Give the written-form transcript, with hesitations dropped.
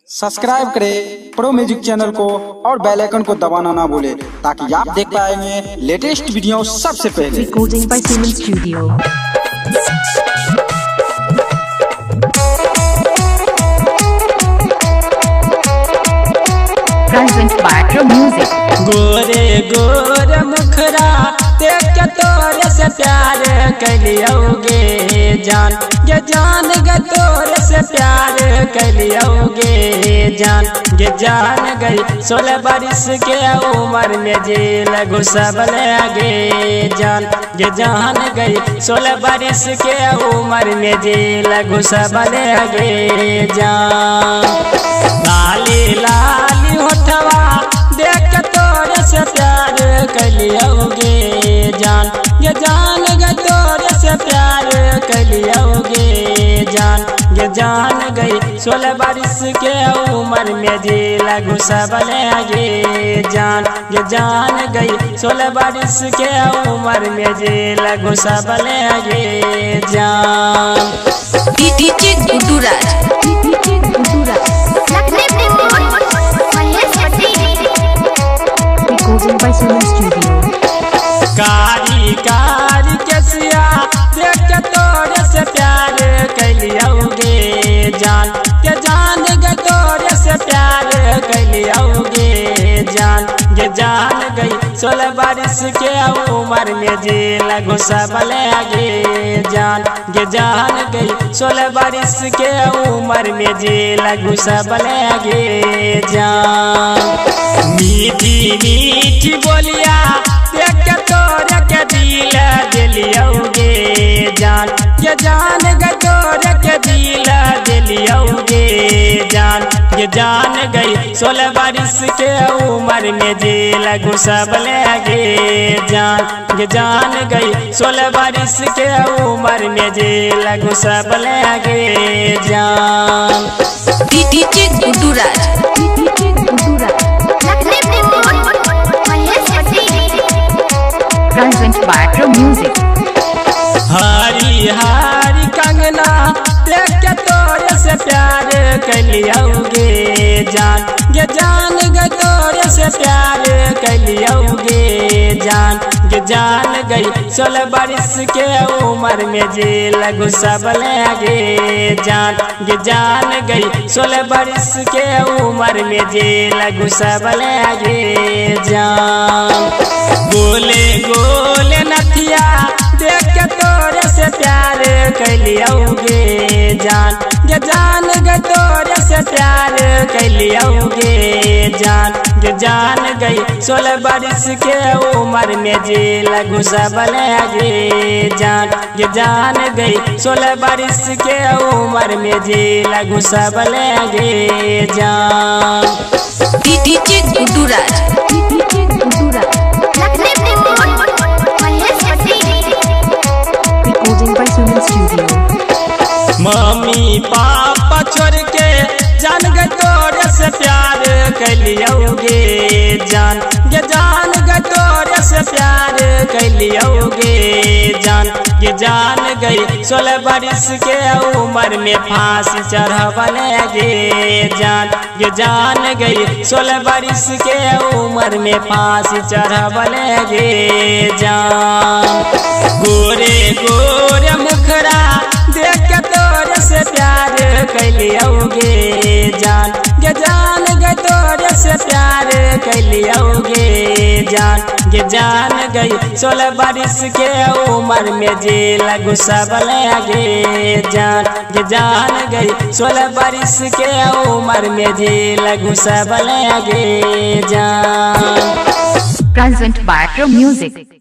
Subscribe करें pro music channel को और बेल आइकन को दबाना ना भूलें ताकि आप देख पाएंगे लेटेस्ट वीडियो सबसे पहले। Recording by Siemens Studio. Present by Pro Music. गोरे गोरे मुखरा देख के तोरे से प्यार कलियोगे जान गे जान गे तोरे से प्यार कलियोगे जान गे जान गई 16 बरिस के उम्र में जेल घुसबले गे जान गे जान गई 16 बरिस के उम्र में जेल घुसबले गे जान। लाली लाली होठवा देख के तोरे से प्यार कलियोगे जान गे जान गे तोरे से प्यार कलियोगे जान गे जान गई 16 बरिस के उम्र में जेल घुसबले गे जान गे जान गई 16 बरिस के उम्र में जेल घुसबले गे जान। DJ Guddu Raj. Recording by Siemens Studio. कारी कारी केसिया देख के तोरे से प्यार कलियोगे जान के जान गे तोरे से प्यार कलियोगे जान गे जान गई 16 बरिस के उम्र में जेल घुसबले गे जान गे जान गई 16 बरिस के उम्र में जेल घुसबले गे जान। मीठी मीठी बोलिया देख के तोरे के दिल दिलियोगे जान ये जान गे तोरे के दिल दिलियोगे जान ये जान गई 16 बरिस के उम्र में जेल घुसबले गे जान ये जान गई 16 बरिस के उम्र में जेल घुसबले गे जान। DJ Guddu Raj. Present by Pro Music. Hari Hari कंगना देख के तोरे से प्यार कलियोगे जान गे जान गे तोरे से प्यार कलियोगे जान गे जान गई 16 बरिस के उम्र में जेल घुसबले गे जान गे जान गई 16 बरिस के उम्र में जेल घुसबले गे जान। गोले गोले नथिया देख के तोरे से प्यार कलियोगे जान गे जान गे तोरे से प्यार कलियोगे जान गे जान गई 16 बरिस के उम्र में जेल घुसबले गे जान गे जान गई 16 बरिस के उम्र में जेल घुसबले गे जान। DJ Guddu Raj. Recording by Siemens Studio. Mummy papa छोड़ के जान गे तोरे से प्यार कलियोगे जान गे जान गे तोरे से प्यार कलियोगे जान गे जान गई 16 बरिस के उम्र में फांसी चढ़बले गे जान गे जान गई 16 बरिस के उम्र में फांसी चढ़बले गे जान। गोरे गोरे मुखरा देख के तोरे से प्यार कलियोगे जान गे जान गे तोरे से प्यार कलियोगे जान गे जान गई 16 बरिस के उम्र में जेल घुसबले गे जान गे जान गई 16 बरिस के उम्र में जेल घुसबले गे जान। Present by Pro Music.